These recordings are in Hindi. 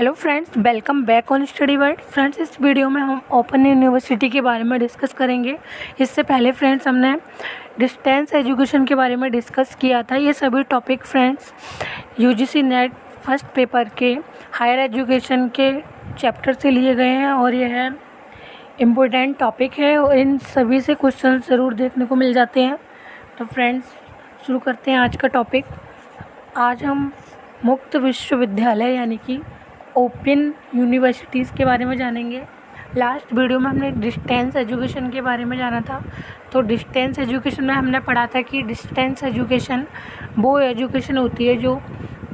Hello friends, welcome back on study world. Friends, इस वीडियो में हम ओपन यूनिवर्सिटी के बारे में डिस्कस करेंगे। इससे पहले फ्रेंड्स हमने डिस्टेंस एजुकेशन के बारे में डिस्कस किया था। ये सभी topic friends UGC net first paper के हायर एजुकेशन के चैप्टर से लिए गए हैं और यह है इम्पोर्टेंट टॉपिक है और इन सभी से क्वेश्चन ज़रूर देखने को मिल जाते हैं। तो फ्रेंड्स शुरू करते हैं आज का टॉपिक। आज हम मुक्त विश्वविद्यालय यानी कि ओपन यूनिवर्सिटीज़ के बारे में जानेंगे। लास्ट वीडियो में हमने डिस्टेंस एजुकेशन के बारे में जाना था। तो डिस्टेंस एजुकेशन में हमने पढ़ा था कि डिस्टेंस एजुकेशन वो एजुकेशन होती है जो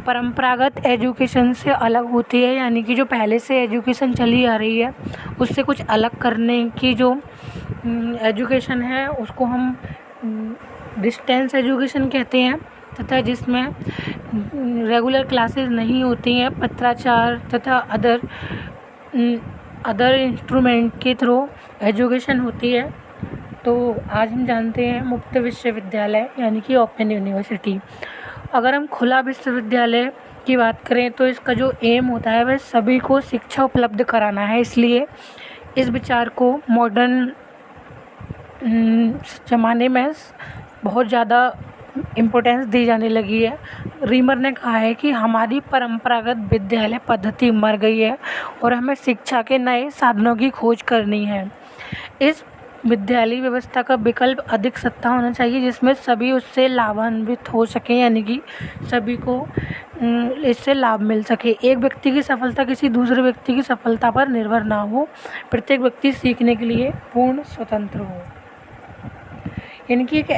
परंपरागत एजुकेशन से अलग होती है, यानी कि जो पहले से एजुकेशन चली आ रही है उससे कुछ अलग करने की जो एजुकेशन है उसको हम डिस्टेंस एजुकेशन कहते हैं, तथा जिसमें रेगुलर क्लासेस नहीं होती हैं, पत्राचार तथा अदर इंस्ट्रूमेंट के थ्रू एजुकेशन होती है। तो आज हम जानते हैं मुक्त विश्वविद्यालय यानी कि ओपन यूनिवर्सिटी। अगर हम खुला विश्वविद्यालय की बात करें तो इसका जो एम होता है वह सभी को शिक्षा उपलब्ध कराना है। इसलिए इस विचार को मॉडर्न ज़माने में बहुत ज़्यादा इम्पोर्टेंस दी जाने लगी है। रीमर ने कहा है कि हमारी परंपरागत विद्यालय पद्धति मर गई है और हमें शिक्षा के नए साधनों की खोज करनी है। इस विद्यालय व्यवस्था का विकल्प अधिक सत्ता होना चाहिए जिसमें सभी उससे लाभान्वित हो सकें, यानी कि सभी को इससे लाभ मिल सके। एक व्यक्ति की सफलता किसी दूसरे व्यक्ति की सफलता पर निर्भर ना हो, प्रत्येक व्यक्ति सीखने के लिए पूर्ण स्वतंत्र हो। यानी कि एक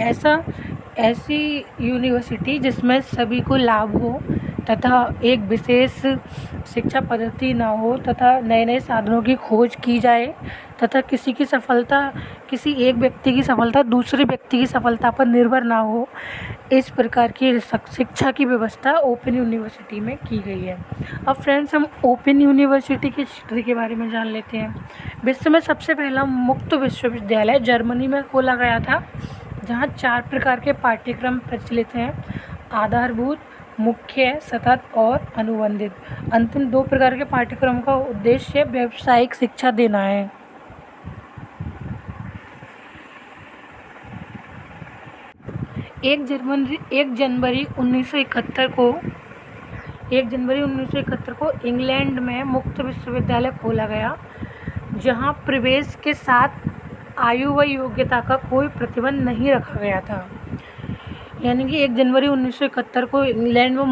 ऐसी यूनिवर्सिटी जिसमें सभी को लाभ हो तथा एक विशेष शिक्षा पद्धति ना हो तथा नए नए साधनों की खोज की जाए तथा किसी एक व्यक्ति की सफलता दूसरे व्यक्ति की सफलता पर निर्भर ना हो, इस प्रकार की शिक्षा की व्यवस्था ओपन यूनिवर्सिटी में की गई है। अब फ्रेंड्स हम ओपन यूनिवर्सिटी की हिस्ट्री के बारे में जान लेते हैं। विश्व में सबसे पहला मुक्त विश्वविद्यालय जर्मनी में खोला गया था, जहाँ 4 प्रकार के पाठ्यक्रम प्रचलित हैं: आधारभूत, मुख्य, सतत और अनुबंधित। अंतिम 2 प्रकार के पाठ्यक्रम का उद्देश्य व्यावसायिक शिक्षा देना है। एक जनवरी 1971 को इंग्लैंड में मुक्त विश्वविद्यालय खोला गया, जहां प्रवेश के साथ आयु व योग्यता का कोई प्रतिबंध नहीं रखा गया था। यानी कि 1 जनवरी 1971 को इंग्लैंड में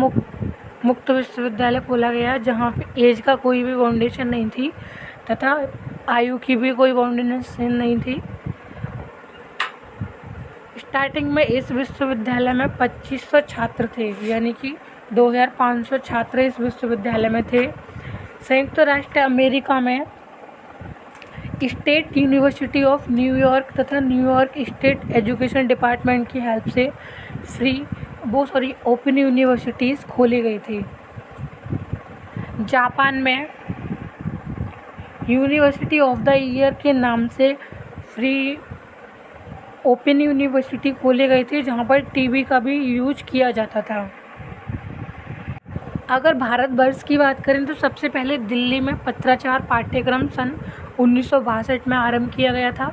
मुक्त विश्वविद्यालय खोला गया, जहां पे एज का कोई भी बाउंडेशन नहीं थी तथा आयु की भी कोई बाउंडेशन नहीं थी। स्टार्टिंग में इस विश्वविद्यालय में 2500 छात्र थे, यानी कि 2500 छात्र इस विश्वविद्यालय में थे। संयुक्त राष्ट्र अमेरिका में स्टेट यूनिवर्सिटी ऑफ न्यूयॉर्क तथा न्यूयॉर्क स्टेट एजुकेशन डिपार्टमेंट की हेल्प से ओपन यूनिवर्सिटीज़ खोली गई थी। जापान में यूनिवर्सिटी ऑफ द ईयर के नाम से फ्री ओपन यूनिवर्सिटी खोली गई थी, जहां पर टीवी का भी यूज किया जाता था। अगर भारतवर्ष की बात करें तो सबसे पहले दिल्ली में पत्राचार पाठ्यक्रम सन 1962 में आरंभ किया गया था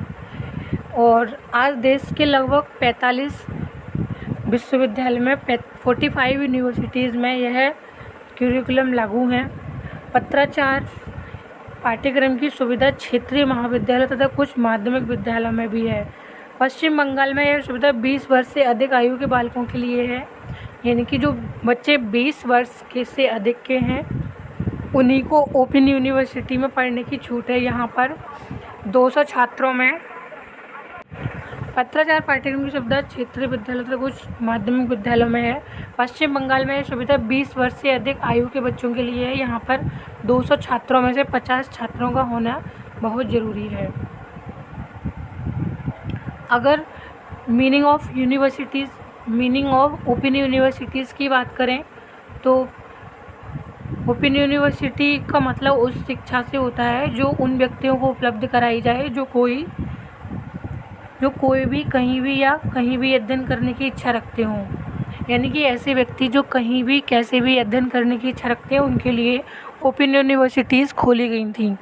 और आज देश के लगभग 45 विश्वविद्यालय में 45 यूनिवर्सिटीज़ में यह करिकुलम लागू है। पत्राचार पाठ्यक्रम की सुविधा क्षेत्रीय महाविद्यालय तथा कुछ माध्यमिक विद्यालयों में भी है। पश्चिम बंगाल में यह सुविधा 20 वर्ष से अधिक आयु के बालकों के लिए है, यानी कि जो बच्चे 20 वर्ष के से अधिक के हैं उन्हीं को ओपन यूनिवर्सिटी में पढ़ने की छूट है। यहाँ पर 200 छात्रों में पत्राचार पाठ्यक्रम की सुविधा क्षेत्रीय विद्यालय तथा कुछ माध्यमिक विद्यालयों में है। पश्चिम बंगाल में यह सुविधा 20 वर्ष से अधिक आयु के बच्चों के लिए है। यहाँ पर 200 छात्रों में से 50 छात्रों का होना बहुत ज़रूरी है। अगर मीनिंग ऑफ ओपन यूनिवर्सिटीज़ की बात करें तो ओपन यूनिवर्सिटी का मतलब उस शिक्षा से होता है जो उन व्यक्तियों को उपलब्ध कराई जाए जो कोई भी कहीं भी अध्ययन करने की इच्छा रखते हों। यानी कि ऐसे व्यक्ति जो कहीं भी कैसे भी अध्ययन करने की इच्छा रखते हैं उनके लिए ओपन यूनिवर्सिटीज़ खोली गई थीं।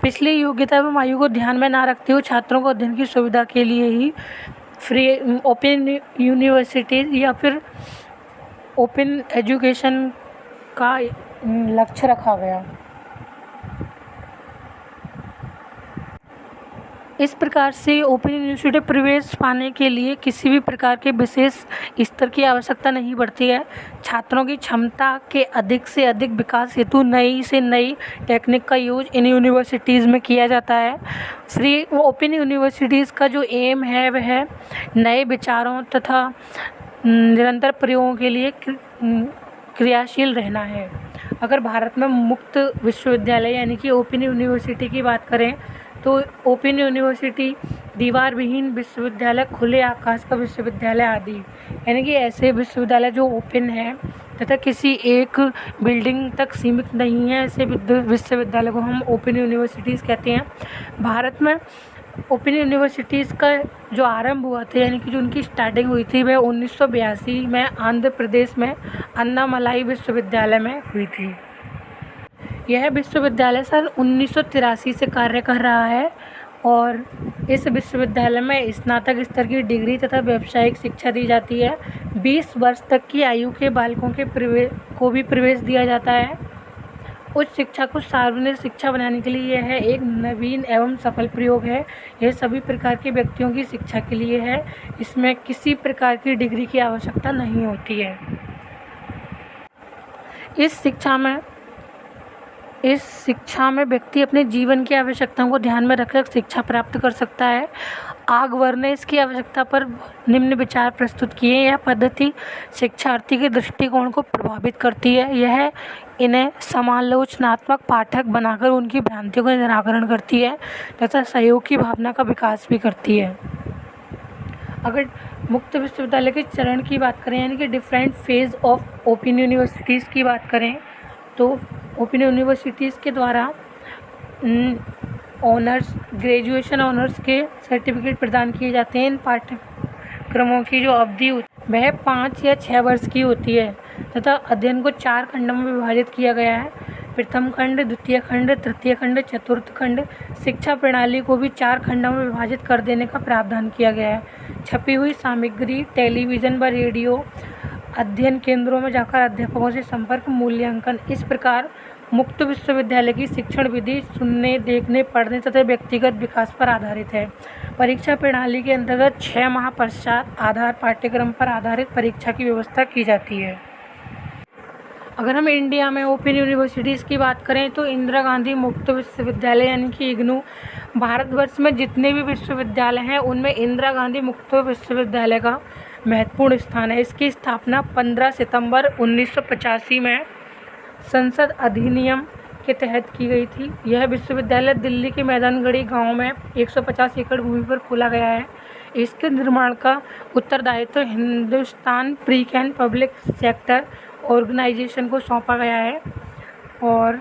पिछली योग्यता एवं आयु को ध्यान में न रखते हुए छात्रों को अध्ययन की सुविधा के लिए ही फ्री ओपन यूनिवर्सिटीज़ या फिर ओपन एजुकेशन का लक्ष्य रखा गया। इस प्रकार से ओपन यूनिवर्सिटी प्रवेश पाने के लिए किसी भी प्रकार के विशेष स्तर की आवश्यकता नहीं पड़ती है। छात्रों की क्षमता के अधिक से अधिक विकास हेतु नई से नई टेक्निक का यूज इन यूनिवर्सिटीज़ में किया जाता है। फ्री ओपन यूनिवर्सिटीज़ का जो एम है वह नए विचारों तथा निरंतर प्रयोगों के लिए क्रियाशील रहना है। अगर भारत में मुक्त विश्वविद्यालय यानी कि ओपन यूनिवर्सिटी की बात करें तो ओपन यूनिवर्सिटी दीवार विहीन विश्वविद्यालय, खुले आकाश का विश्वविद्यालय आदि, यानी कि ऐसे विश्वविद्यालय जो ओपन है तथा किसी एक बिल्डिंग तक सीमित नहीं है, ऐसे विश्वविद्यालय को हम ओपन यूनिवर्सिटीज़ कहते हैं। भारत में ओपन यूनिवर्सिटीज़ का जो आरंभ हुआ था यानी कि जो उनकी स्टार्टिंग हुई थी वह 1982 में आंध्र प्रदेश में अन्नामलाई विश्वविद्यालय में हुई थी। यह विश्वविद्यालय सन 1983 से कार्य कर रहा है और इस विश्वविद्यालय में स्नातक स्तर की डिग्री तथा व्यावसायिक शिक्षा दी जाती है। 20 वर्ष तक की आयु के बालकों के को भी प्रवेश दिया जाता है। उच्च शिक्षा को सार्वजनिक शिक्षा बनाने के लिए यह एक नवीन एवं सफल प्रयोग है। यह सभी प्रकार के व्यक्तियों की शिक्षा के लिए है। इसमें किसी प्रकार की डिग्री की आवश्यकता नहीं होती है। इस शिक्षा में व्यक्ति अपने जीवन की आवश्यकताओं को ध्यान में रखकर शिक्षा प्राप्त कर सकता है। आगवर ने इसकी आवश्यकता पर निम्न विचार प्रस्तुत किए। यह पद्धति शिक्षार्थी के दृष्टिकोण को प्रभावित करती है। यह इन्हें समालोचनात्मक पाठक बनाकर उनकी भ्रांतियों का निराकरण करती है तथा सहयोग की भावना का विकास भी करती है। अगर मुक्त विश्वविद्यालय के चरण की बात करें यानी कि different phase of open universities की बात करें तो ओपन यूनिवर्सिटीज़ के द्वारा ऑनर्स, ग्रेजुएशन ऑनर्स के सर्टिफिकेट प्रदान किए जाते हैं। इन पाठ्यक्रमों की जो अवधि वह 5 या 6 वर्ष की होती है तथा अध्ययन को 4 खंडों में विभाजित किया गया है। प्रथम खंड, द्वितीय खंड, तृतीय खंड, चतुर्थ खंड। शिक्षा प्रणाली को भी 4 खंडों में विभाजित कर देने का प्रावधान किया गया है। छपी हुई सामग्री, टेलीविज़न व रेडियो, अध्ययन केंद्रों में जाकर अध्यापकों से संपर्क, मूल्यांकन। इस प्रकार मुक्त विश्वविद्यालय की शिक्षण विधि सुनने, देखने, पढ़ने तथा व्यक्तिगत विकास पर आधारित है। परीक्षा प्रणाली के अंतर्गत 6 माह पश्चात आधार पाठ्यक्रम पर आधारित परीक्षा की व्यवस्था की जाती है। अगर हम इंडिया में ओपन यूनिवर्सिटीज़ की बात करें तो इंदिरा गांधी मुक्त विश्वविद्यालय यानी कि इग्नू, भारतवर्ष में जितने भी विश्वविद्यालय हैं उनमें इंदिरा गांधी मुक्त विश्वविद्यालय का महत्वपूर्ण स्थान है। इसकी स्थापना 15 सितंबर 1985 में संसद अधिनियम के तहत की गई थी। यह विश्वविद्यालय दिल्ली के मैदानगढ़ी गांव में 150 एकड़ भूमि पर खोला गया है। इसके निर्माण का उत्तरदायित्व हिंदुस्तान प्रीक एंड पब्लिक सेक्टर ऑर्गेनाइजेशन को सौंपा गया है और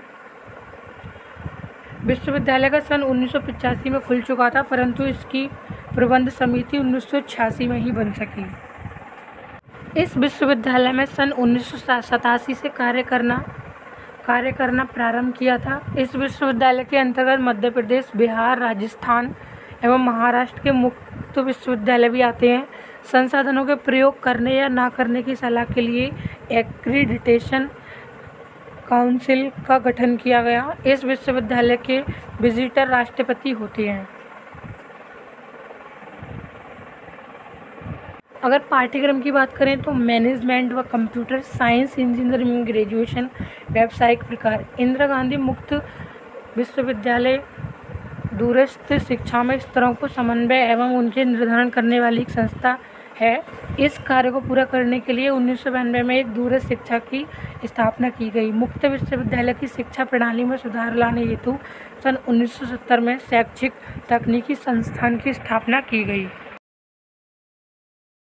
विश्वविद्यालय का सन 1985 में खुल चुका था, परंतु इसकी प्रबंध समिति 1986 में ही बन सकी। इस विश्वविद्यालय में सन 1987 से कार्य करना प्रारंभ किया था। इस विश्वविद्यालय के अंतर्गत मध्य प्रदेश, बिहार, राजस्थान एवं महाराष्ट्र के मुक्त विश्वविद्यालय भी आते हैं। संसाधनों के प्रयोग करने या ना करने की सलाह के लिए एक्रीडिटेशन काउंसिल का गठन किया गया। इस विश्वविद्यालय के विजिटर राष्ट्रपति होते हैं। अगर पाठ्यक्रम की बात करें तो मैनेजमेंट व कंप्यूटर साइंस, इंजीनियरिंग, ग्रेजुएशन, व्यावसायिक प्रकार। इंदिरा गांधी मुक्त विश्वविद्यालय दूरस्थ शिक्षा में स्तरों को समन्वय एवं उनके निर्धारण करने वाली एक संस्था है। इस कार्य को पूरा करने के लिए 1992 में एक दूरस्थ शिक्षा की स्थापना की गई। मुक्त विश्वविद्यालय की शिक्षा प्रणाली में सुधार लाने हेतु सन 1970 में शैक्षिक तकनीकी संस्थान की स्थापना की गई।